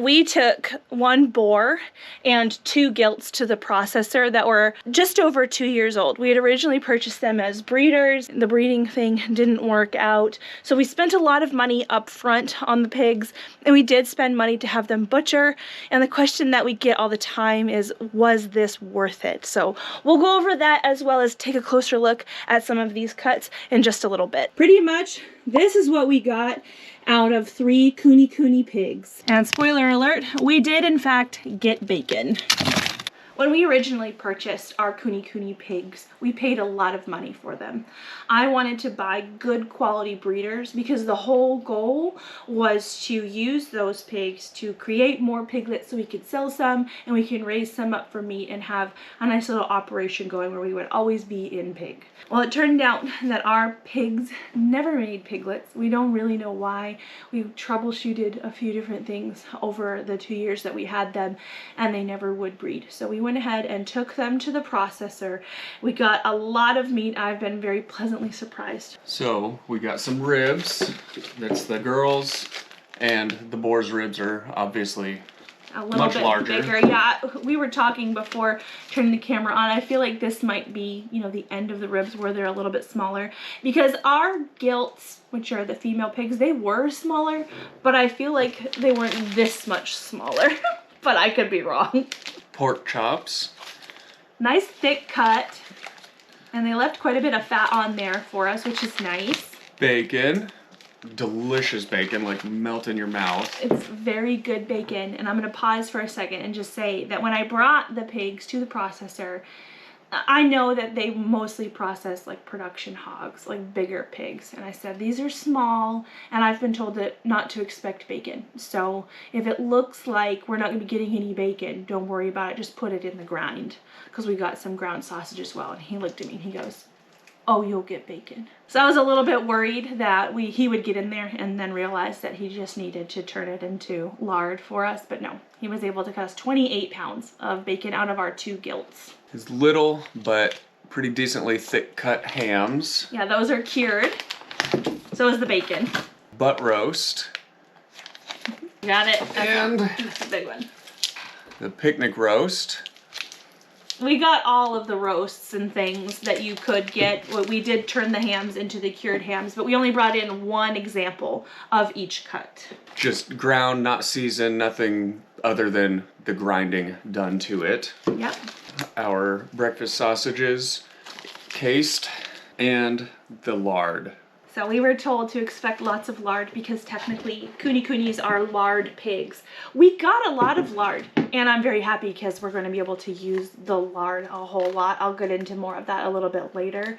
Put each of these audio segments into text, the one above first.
we took 1 boar and 2 gilts to the processor that were just over 2 years old. We had originally purchased them as breeders. The breeding thing didn't work out. So we spent a lot of money up front on the pigs, and we did spend money to have them butcher. And the question that we get all the time is, was this worth it? So we'll go over that as well as take a closer look at some of these cuts in just a little bit. Pretty much, this is what we got out of 3 KuneKune pigs. And spoiler alert, we did in fact get bacon. When we originally purchased our KuneKune pigs, we paid a lot of money for them. I wanted to buy good quality breeders because the whole goal was to use those pigs to create more piglets so we could sell some and we can raise some up for meat and have a nice little operation going where we would always be in pig. Well, it turned out that our pigs never made piglets. We don't really know why. We troubleshooted a few different things over the 2 years that we had them and they never would breed. So we went ahead and took them to the processor. We got a lot of meat. I've been very pleasantly surprised. So we got some ribs. That's the girls, and the boar's ribs are obviously a little much bit larger. Bigger. Yeah, we were talking before turning the camera on. I feel like this might be, you know, the end of the ribs where they're a little bit smaller, because our gilts, which are the female pigs, they were smaller, but I feel like they weren't this much smaller. But I could be wrong. Pork chops. Nice thick cut. And they left quite a bit of fat on there for us, which is nice. Bacon. Delicious bacon, like melt in your mouth. It's very good bacon. And I'm going to pause for a second and just say that when I brought the pigs to the processor, I know that they mostly process like production hogs, like bigger pigs. And I said, these are small, and I've been told that not to expect bacon. So if it looks like we're not going to be getting any bacon, don't worry about it. Just put it in the grind, because we got some ground sausage as well. And he looked at me and he goes, oh, you'll get bacon. So I was a little bit worried that he would get in there and then realize that he just needed to turn it into lard for us. But no, he was able to cut us 28 pounds of bacon out of our 2 gilts. His little but pretty decently thick cut hams. Yeah, those are cured. So is the bacon. Butt roast. Got it. And That's a big one. the picnic roast. We got all of the roasts and things that you could get. We did turn the hams into the cured hams, but we only brought in 1 example of each cut. Just ground, not seasoned, nothing other than the grinding done to it. Yep. Our breakfast sausages, cased, and the lard. So we were told to expect lots of lard because technically KuneKunes are lard pigs. We got a lot of lard, and I'm very happy because we're going to be able to use the lard a whole lot. I'll get into more of that a little bit later.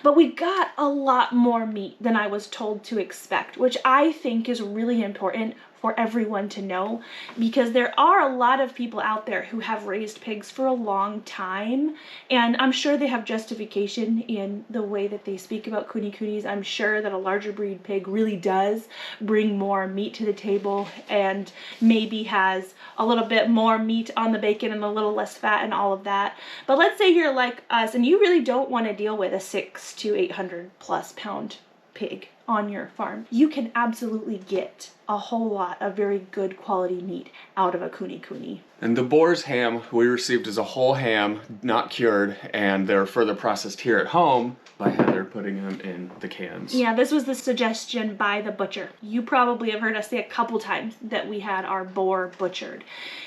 But we got a lot more meat than I was told to expect, which I think is really important for everyone to know, because there are a lot of people out there who have raised pigs for a long time, and I'm sure they have justification in the way that they speak about KuneKunes. I'm sure that a larger breed pig really does bring more meat to the table and maybe has a little bit more meat on the bacon and a little less fat and all of that. But let's say you're like us and you really don't want to deal with a 600 to 800 plus pound pig on your farm. You can absolutely get a whole lot of very good quality meat out of a KuneKune. And the boar's ham we received as a whole ham, not cured, and they're further processed here at home by Heather putting them in the cans. Yeah, this was the suggestion by the butcher. You probably have heard us say a couple times that we had our boar butchered.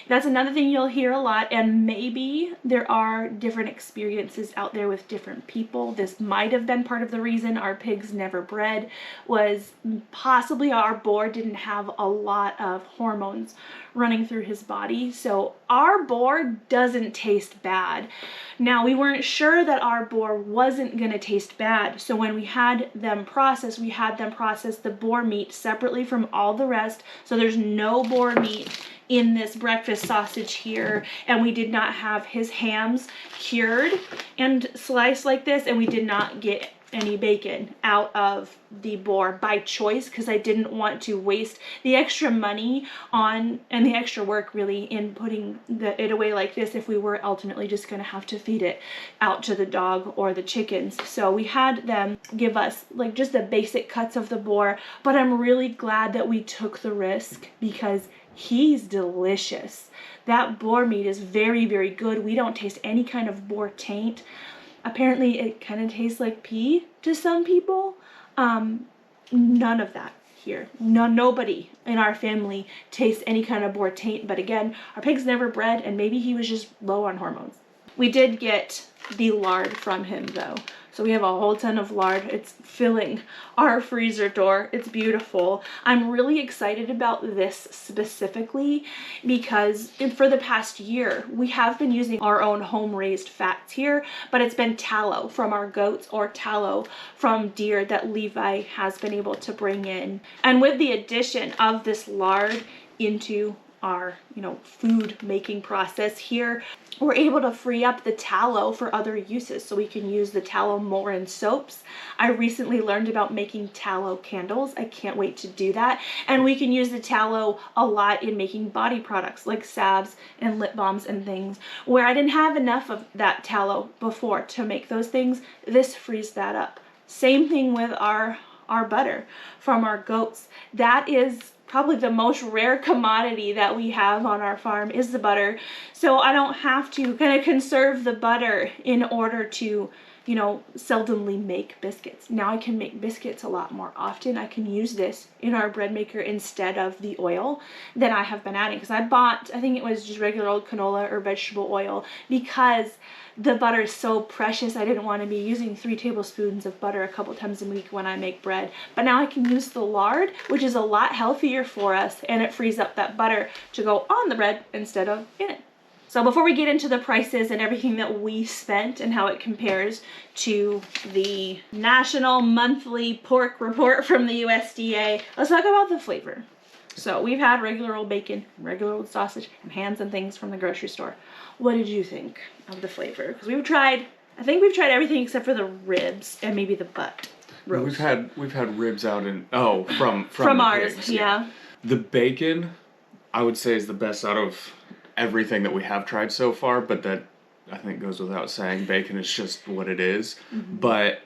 That's another thing you'll hear a lot, and maybe there are different experiences out there with different people. This might have been part of the reason our pigs never bred, was possibly our boar didn't have a lot of hormones running through his body. So our boar doesn't taste bad. Now, we weren't sure that our boar wasn't going to taste bad. So when we had them process the boar meat separately from all the rest. So there's no boar meat in this breakfast sausage here, and we did not have his hams cured and sliced like this, and we did not get any bacon out of the boar by choice, because I didn't want to waste the extra money on and the extra work really in putting it away like this if we were ultimately just going to have to feed it out to the dog or the chickens. So we had them give us like just the basic cuts of the boar, but I'm really glad that we took the risk, because he's delicious. That boar meat is very, very good. We don't taste any kind of boar taint. Apparently it kind of tastes like pee to some people. None of that here. Nobody in our family tastes any kind of boar taint. But again, our pig's never bred, and maybe he was just low on hormones. We did get the lard from him though. So we have a whole ton of lard. It's filling our freezer door. It's beautiful. I'm really excited about this specifically because for the past year, we have been using our own home-raised fats here, but it's been tallow from our goats or tallow from deer that Levi has been able to bring in. And with the addition of this lard into our, food making process here, we're able to free up the tallow for other uses. So we can use the tallow more in soaps. I recently learned about making tallow candles. I can't wait to do that. And we can use the tallow a lot in making body products like salves and lip balms and things. Where I didn't have enough of that tallow before to make those things, this frees that up. Same thing with our butter from our goats. That is probably the most rare commodity that we have on our farm is the butter. So I don't have to kind of conserve the butter in order to, seldomly make biscuits. Now I can make biscuits a lot more often. I can use this in our bread maker instead of the oil that I have been adding. Because I bought, I think it was just regular old canola or vegetable oil because the butter is so precious. I didn't want to be using 3 tablespoons of butter a couple times a week when I make bread. But now I can use the lard, which is a lot healthier for us, and it frees up that butter to go on the bread instead of in it. So before we get into the prices and everything that we spent and how it compares to the National Monthly Pork Report from the USDA, let's talk about the flavor. So we've had regular old bacon, regular old sausage, and hams and things from the grocery store. What did you think of the flavor? Because I think we've tried everything except for the ribs and maybe the butt roast. We've had ribs out in from the ours, pigs, yeah. The bacon, I would say, is the best out of everything that we have tried so far, but that I think goes without saying. Bacon is just what it is, but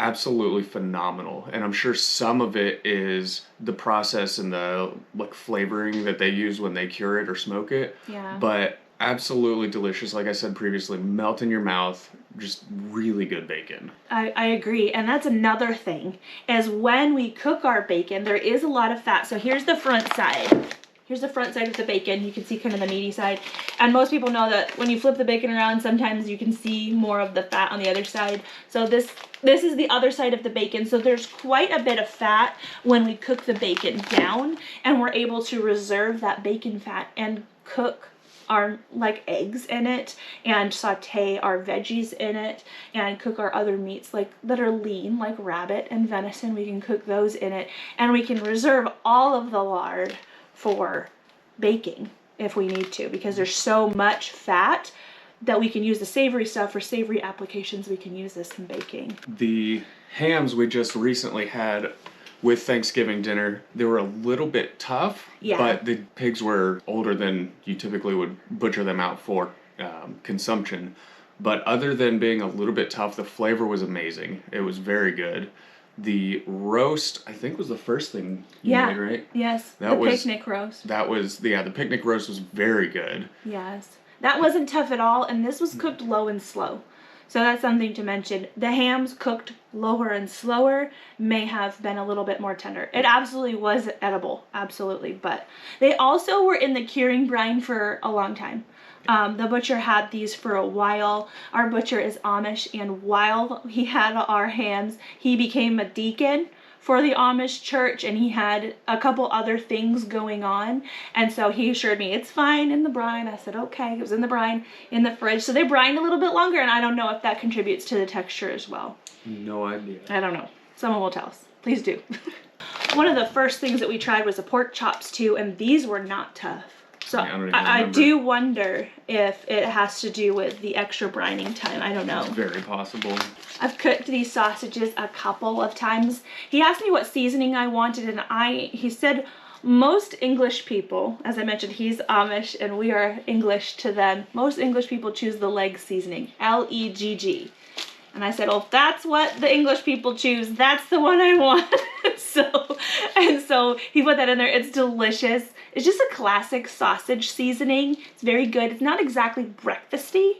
absolutely phenomenal. And I'm sure some of it is the process and the flavoring that they use when they cure it or smoke it. Yeah. But absolutely delicious. Like I said previously, melt in your mouth. Just really good bacon. I agree. And that's another thing is when we cook our bacon, there is a lot of fat. So here's the front side. Here's the front side of the bacon. You can see kind of the meaty side. And most people know that when you flip the bacon around, sometimes you can see more of the fat on the other side. So this is the other side of the bacon. So there's quite a bit of fat when we cook the bacon down, and we're able to reserve that bacon fat and cook our eggs in it and saute our veggies in it and cook our other meats that are lean, like rabbit and venison. We can cook those in it, and we can reserve all of the lard for baking if we need to, because there's so much fat that we can use the savory stuff for savory applications. We can use this in baking. The hams we just recently had with Thanksgiving dinner, they were a little bit tough, but the pigs were older than you typically would butcher them out for consumption. But other than being a little bit tough, the flavor was amazing. It was very good. The roast, I think, was the first thing you made, right? Yes, picnic roast. The picnic roast was very good. Yes. That wasn't tough at all, and this was cooked low and slow. So that's something to mention. The hams cooked lower and slower may have been a little bit more tender. It absolutely was edible, absolutely. But they also were in the curing brine for a long time. The butcher had these for a while. Our butcher is Amish, and while he had our hams, he became a deacon for the Amish church, and he had a couple other things going on, and so he assured me it's fine in the brine. I said okay. It was in the brine in the fridge, so they brined a little bit longer, and I don't know if that contributes to the texture as well. No idea. I don't know. Someone will tell us. Please do. One of the first things that we tried was the pork chops too, and these were not tough. So I do wonder if it has to do with the extra brining time. I don't know. It's very possible. I've cooked these sausages a couple of times. He asked me what seasoning I wanted, and he said most English people, as I mentioned, he's Amish and we are English to them. Most English people choose the leg seasoning, Legg. And I said, well, if that's what the English people choose, that's the one I want. So he put that in there. It's delicious. It's just a classic sausage seasoning. It's very good. It's not exactly breakfasty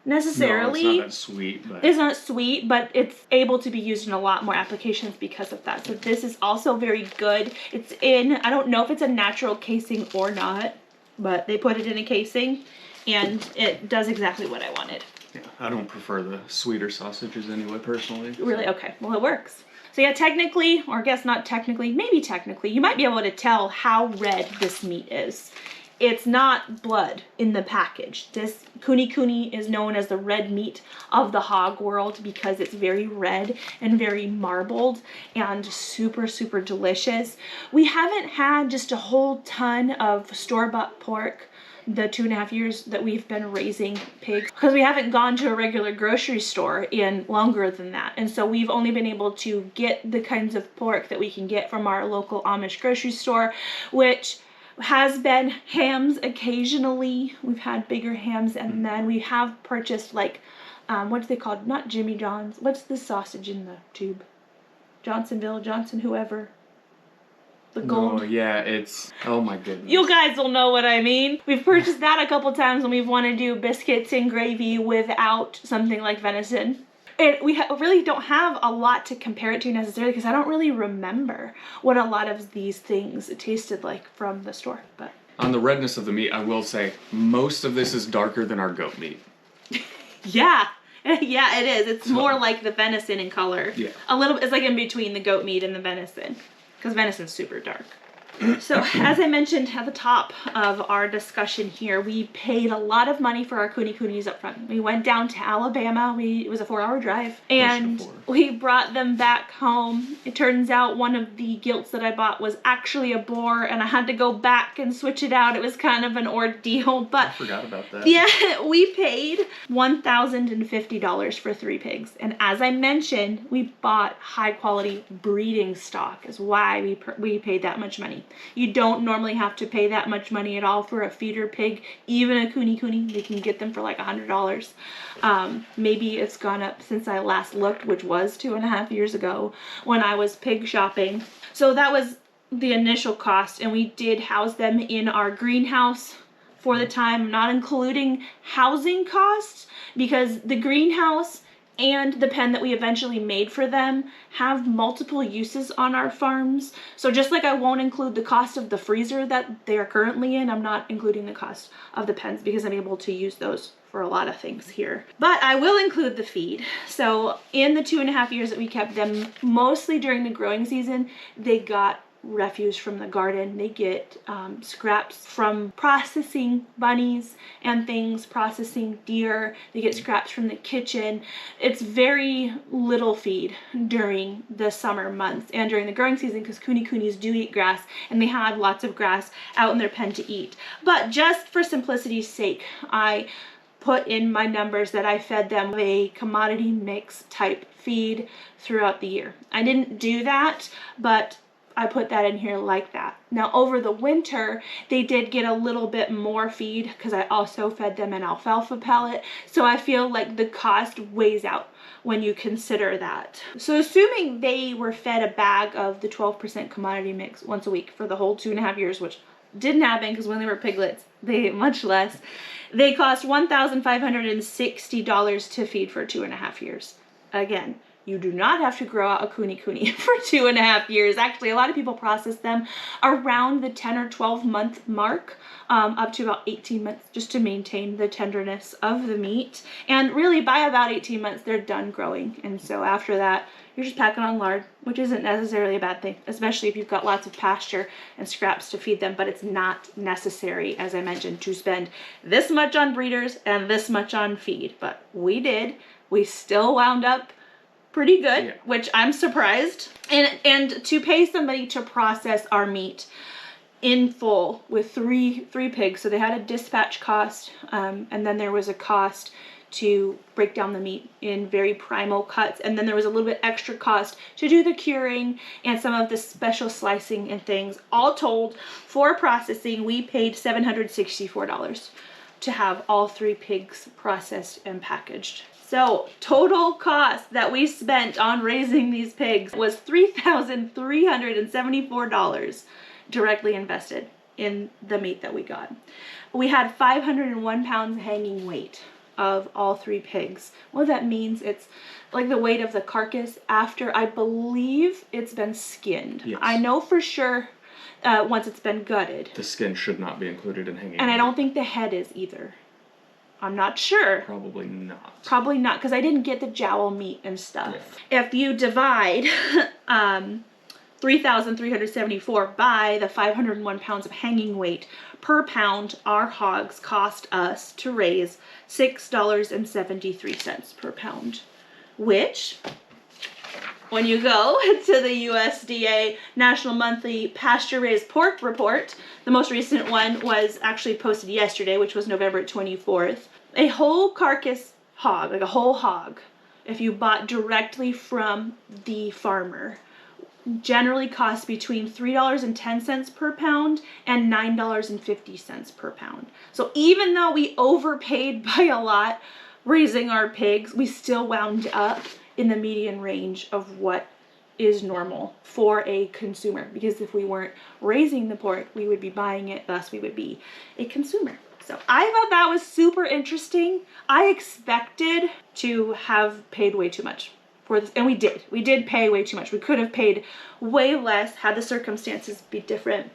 necessarily. No, it's not that sweet. But it's not sweet, but it's able to be used in a lot more applications because of that. So this is also very good. It's in, I don't know if it's a natural casing or not, but they put it in a casing and it does exactly what I wanted. Yeah, I don't prefer the sweeter sausages anyway, personally. Really? Okay. Well, it works. So yeah, technically, or I guess not technically, maybe technically, you might be able to tell how red this meat is. It's not blood in the package. This KuneKune is known as the red meat of the hog world because it's very red and very marbled and super, super delicious. We haven't had just a whole ton of store-bought pork the 2.5 years that we've been raising pigs because we haven't gone to a regular grocery store in longer than that. And so we've only been able to get the kinds of pork that we can get from our local Amish grocery store, which has been hams occasionally. We've had bigger hams, and then we have purchased like, what's they called? Not Jimmy John's. What's the sausage in the tube? Johnsonville, Johnson, whoever. The gold. Oh, yeah, it's, oh my goodness. You guys will know what I mean. We've purchased that a couple times when we've wanted to do biscuits and gravy without something like venison. And we really don't have a lot to compare it to necessarily because I don't really remember what a lot of these things tasted like from the store. But on the redness of the meat, I will say most of this is darker than our goat meat. Yeah. Yeah, it is. It's more like the venison in color. Yeah. A little, it's like in between the goat meat and the venison. Because venison's super dark. So, as I mentioned at the top of our discussion here, we paid a lot of money for our KuneKunes up front. We went down to Alabama. It was a 4-hour drive. And we brought them back home. It turns out one of the gilts that I bought was actually a boar, and I had to go back and switch it out. It was kind of an ordeal, but... I forgot about that. Yeah, we paid $1,050 for 3 pigs. And as I mentioned, we bought high-quality breeding stock is why we paid that much money. You don't normally have to pay that much money at all for a feeder pig, even a KuneKune. They can get them for like $100. Maybe it's gone up since I last looked, which was 2.5 years ago when I was pig shopping. So that was the initial cost, and we did house them in our greenhouse for the time, not including housing costs, because the greenhouse and the pen that we eventually made for them have multiple uses on our farms. So just like I won't include the cost of the freezer that they are currently in, I'm not including the cost of the pens because I'm able to use those for a lot of things here. But I will include the feed. So in the 2.5 years that we kept them, mostly during the growing season, they got refuse from the garden. They get scraps from processing bunnies and things, processing deer. They get scraps from the kitchen. It's very little feed during the summer months and during the growing season because KuneKunes do eat grass, and they had lots of grass out in their pen to eat. But just for simplicity's sake, I put in my numbers that I fed them a commodity mix type feed throughout the year. I didn't do that, but I put that in here like that. Now over the winter, they did get a little bit more feed because I also fed them an alfalfa pellet. So I feel like the cost weighs out when you consider that. So assuming they were fed a bag of the 12% commodity mix once a week for the whole 2.5 years, which didn't happen because when they were piglets, they ate much less. They cost $1,560 to feed for 2.5 years. Again, you do not have to grow out a KuneKune for 2.5 years. Actually, a lot of people process them around the 10 or 12 month mark, up to about 18 months, just to maintain the tenderness of the meat. And really, by about 18 months, they're done growing. And so after that, you're just packing on lard, which isn't necessarily a bad thing, especially if you've got lots of pasture and scraps to feed them. But it's not necessary, as I mentioned, to spend this much on breeders and this much on feed. But we did. We still wound up pretty good, yeah, which I'm surprised. And to pay somebody to process our meat in full with three pigs, so they had a dispatch cost, and then there was a cost to break down the meat in very primal cuts, and then there was a little bit extra cost to do the curing and some of the special slicing and things. All told, for processing, we paid $764 to have all 3 pigs processed and packaged. So total cost that we spent on raising these pigs was $3,374 directly invested in the meat that we got. We had 501 pounds hanging weight of all 3 pigs. What that means, it's like the weight of the carcass after, I believe, it's been skinned. Yes. I know for sure once it's been gutted. The skin should not be included in hanging. And I don't think the head is either. I'm not sure. Probably not. Probably not, because I didn't get the jowl meat and stuff. Yeah. If you divide 3,374 by the 501 pounds of hanging weight per pound, our hogs cost us to raise $6.73 per pound, which, when you go to the USDA National Monthly Pasture Raised Pork Report, the most recent one was actually posted yesterday, which was November 24th. A whole carcass hog, like a whole hog, if you bought directly from the farmer, generally costs between $3.10 per pound and $9.50 per pound. So even though we overpaid by a lot raising our pigs, we still wound up in the median range of what is normal for a consumer. Because if we weren't raising the pork, we would be buying it, thus we would be a consumer. So I thought that was super interesting. I expected to have paid way too much for this, and we did. We did pay way too much. We could have paid way less had the circumstances been different,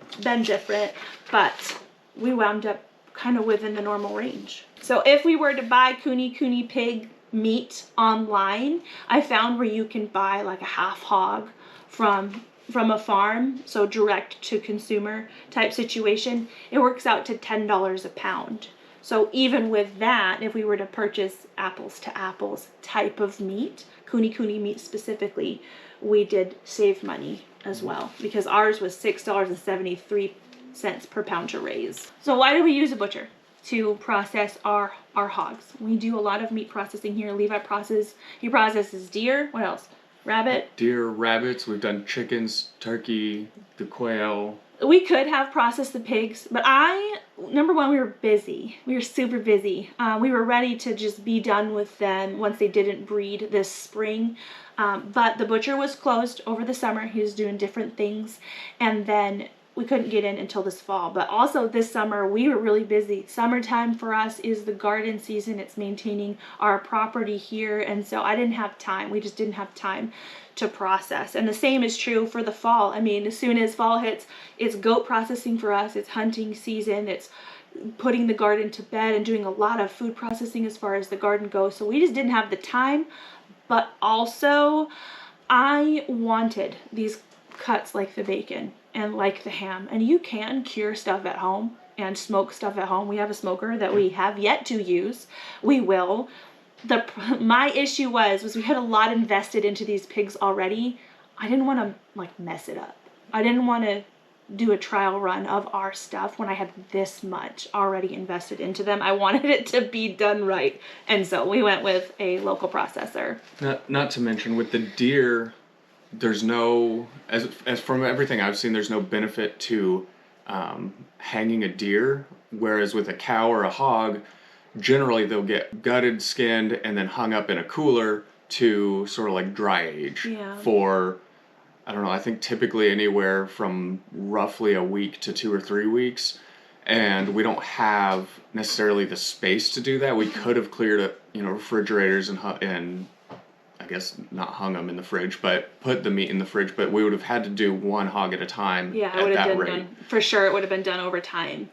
but we wound up kind of within the normal range. So if we were to buy KuneKune pig meat online, I found where you can buy like a half hog from a farm, so direct to consumer type situation, it works out to $10 a pound. So even with that, if we were to purchase apples to apples type of meat, KuneKune meat specifically, we did save money as well, because ours was $6.73 per pound to raise. So why do we use a butcher to process our hogs? We do a lot of meat processing here. Levi he processes deer. What else? Rabbit. Deer, rabbits. We've done chickens, turkey, the quail. We could have processed the pigs, but number one, we were busy. We were super busy. We were ready to just be done with them once they didn't breed this spring. But the butcher was closed over the summer. He was doing different things. And then we couldn't get in until this fall. But also this summer, we were really busy. Summertime for us is the garden season. It's maintaining our property here. And so I didn't have time. We just didn't have time to process. And the same is true for the fall. I mean, as soon as fall hits, it's goat processing for us. It's hunting season. It's putting the garden to bed and doing a lot of food processing as far as the garden goes. So we just didn't have the time. But also, I wanted these cuts like the bacon and like the ham. And you can cure stuff at home and smoke stuff at home. We have a smoker that we have yet to use. We will. My issue was we had a lot invested into these pigs already. I didn't want to like mess it up. I didn't want to do a trial run of our stuff when I had this much already invested into them. I wanted it to be done right. And so we went with a local processor. Not to mention with the deer, there's no, as from everything I've seen, there's no benefit to hanging a deer. Whereas with a cow or a hog, generally they'll get gutted, skinned, and then hung up in a cooler to sort of like dry age for, I don't know, I think typically anywhere from roughly a week to 2 or 3 weeks. And we don't have necessarily the space to do that. We could have cleared refrigerators and I guess not hung them in the fridge, but put the meat in the fridge. But we would have had to do one hog at a time at that rate. For sure, it would have been done over time.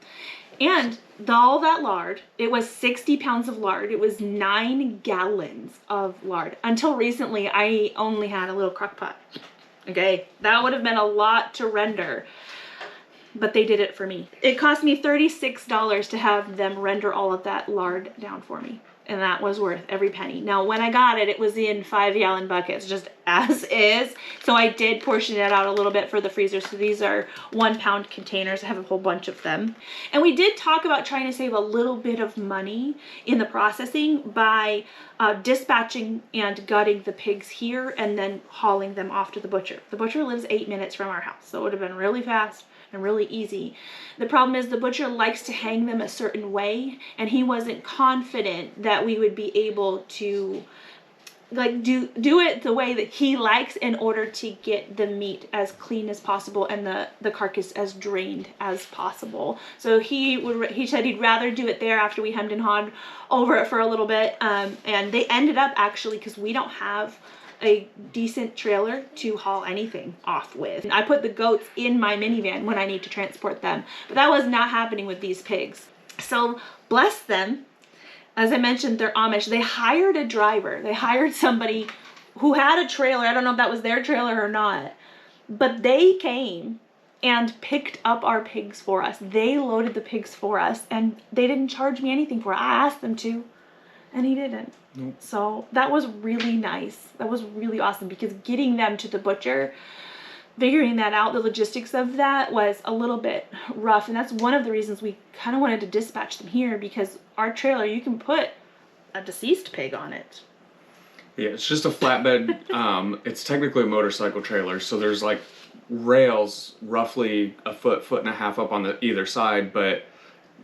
And all that lard, it was 60 pounds of lard. It was 9 gallons of lard. Until recently, I only had a little crock pot. Okay, that would have been a lot to render. But they did it for me. It cost me $36 to have them render all of that lard down for me. And that was worth every penny. Now, when I got it, it was in 5-gallon buckets, just as is. So I did portion it out a little bit for the freezer. So these are 1-pound containers. I have a whole bunch of them. And we did talk about trying to save a little bit of money in the processing by dispatching and gutting the pigs here and then hauling them off to the butcher. The butcher lives 8 minutes from our house. So it would have been really fast, and really easy. The problem is the butcher likes to hang them a certain way, and he wasn't confident that we would be able to like do it the way that he likes in order to get the meat as clean as possible and the carcass as drained as possible. So he said he'd rather do it there after we hemmed and hawed over it for a little bit, and they ended up actually, because we don't have a decent trailer to haul anything off with. I put the goats in my minivan when I need to transport them, but that was not happening with these pigs. So bless them. As I mentioned, they're Amish. They hired a driver. They hired somebody who had a trailer. I don't know if that was their trailer or not, but they came and picked up our pigs for us. They loaded the pigs for us, and they didn't charge me anything for it. I asked them to, and he didn't. Nope. So that was really nice. That was really awesome, because getting them to the butcher, figuring that out, the logistics of that was a little bit rough. And that's one of the reasons we kind of wanted to dispatch them here, because our trailer, you can put a deceased pig on it. Yeah, it's just a flatbed. It's technically a motorcycle trailer, so there's like rails roughly a foot and a half up on either side, but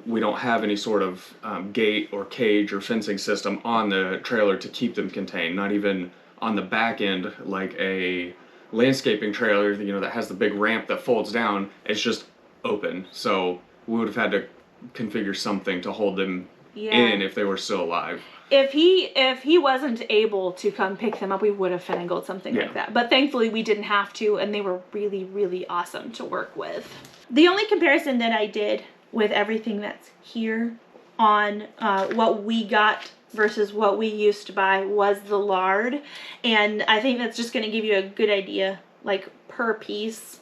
we don't have any sort of gate or cage or fencing system on the trailer to keep them contained. Not even on the back end, like a landscaping trailer, you know, that has the big ramp that folds down. It's just open. So we would have had to configure something to hold them in if they were still alive. If he wasn't able to come pick them up, we would have finagled something like that. But thankfully we didn't have to, and they were really, really awesome to work with. The only comparison that I did with everything that's here on what we got versus what we used to buy was the lard. And I think that's just going to give you a good idea, like per piece,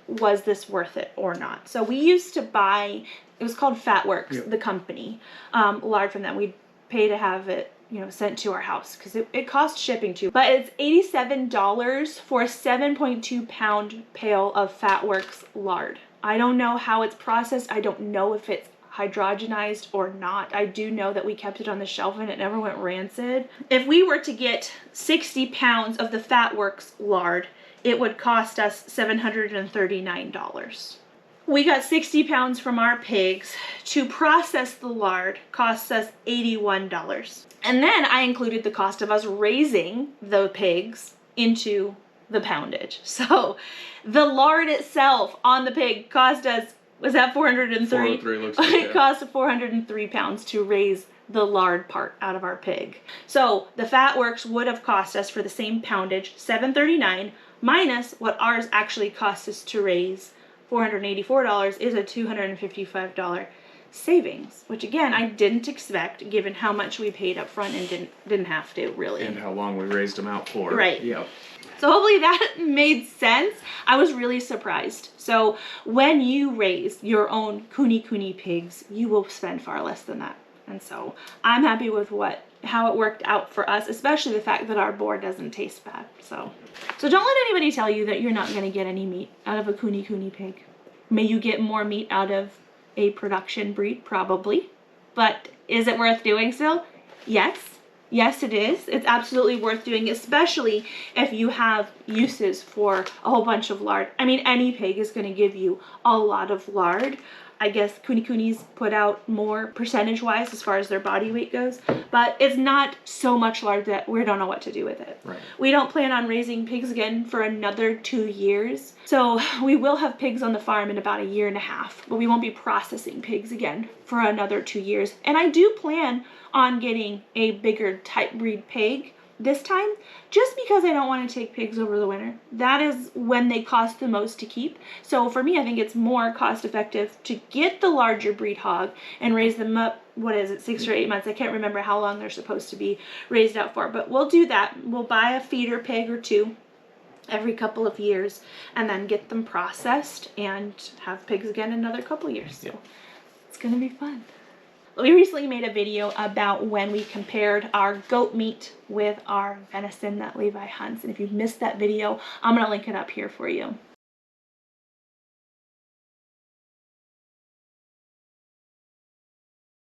was this worth it or not? So we used to buy, it was called Fatworks, the company, lard from them. We'd pay to have it, you know, sent to our house, because it cost shipping too. But it's $87 for a 7.2 pound pail of Fatworks lard. I don't know how it's processed. I don't know if it's hydrogenized or not. I do know that we kept it on the shelf and it never went rancid. If we were to get 60 pounds of the Fatworks lard, it would cost us $739. We got 60 pounds from our pigs. To process the lard costs us $81. And then I included the cost of us raising the pigs into the poundage. So the lard itself on the pig cost us, was that 403? 403 looks like it cost 403 pounds to raise the lard part out of our pig. So the Fatworks would have cost us, for the same poundage, $739 minus what ours actually cost us to raise, $484, is a $255 savings, which again I didn't expect, given how much we paid up front and didn't have to, really, and how long we raised them out for. Right. Yep. So hopefully that made sense. I was really surprised. So when you raise your own KuneKune pigs, you will spend far less than that. And so I'm happy with how it worked out for us, especially the fact that our boar doesn't taste bad. So don't let anybody tell you that you're not going to get any meat out of a KuneKune pig. May you get more meat out of a production breed? Probably. But is it worth doing still? Yes. Yes, it is. It's absolutely worth doing, especially if you have uses for a whole bunch of lard. I mean, any pig is going to give you a lot of lard. I guess KuneKune's put out more percentage-wise as far as their body weight goes, but it's not so much lard that we don't know what to do with it. Right. We don't plan on raising pigs again for another 2 years, so we will have pigs on the farm in about 1.5 years, but we won't be processing pigs again for another 2 years. And I do plan on getting a bigger type breed pig this time, just because I don't want to take pigs over the winter. That is when they cost the most to keep. So for me, I think it's more cost effective to get the larger breed hog and raise them up, 6 or 8 months. I can't remember how long they're supposed to be raised out for, but we'll do that. We'll buy a feeder pig or two every couple of years and then get them processed and have pigs again in another couple of years. So it's gonna be fun. We recently made a video about when we compared our goat meat with our venison that Levi hunts. And if you've missed that video, I'm going to link it up here for you.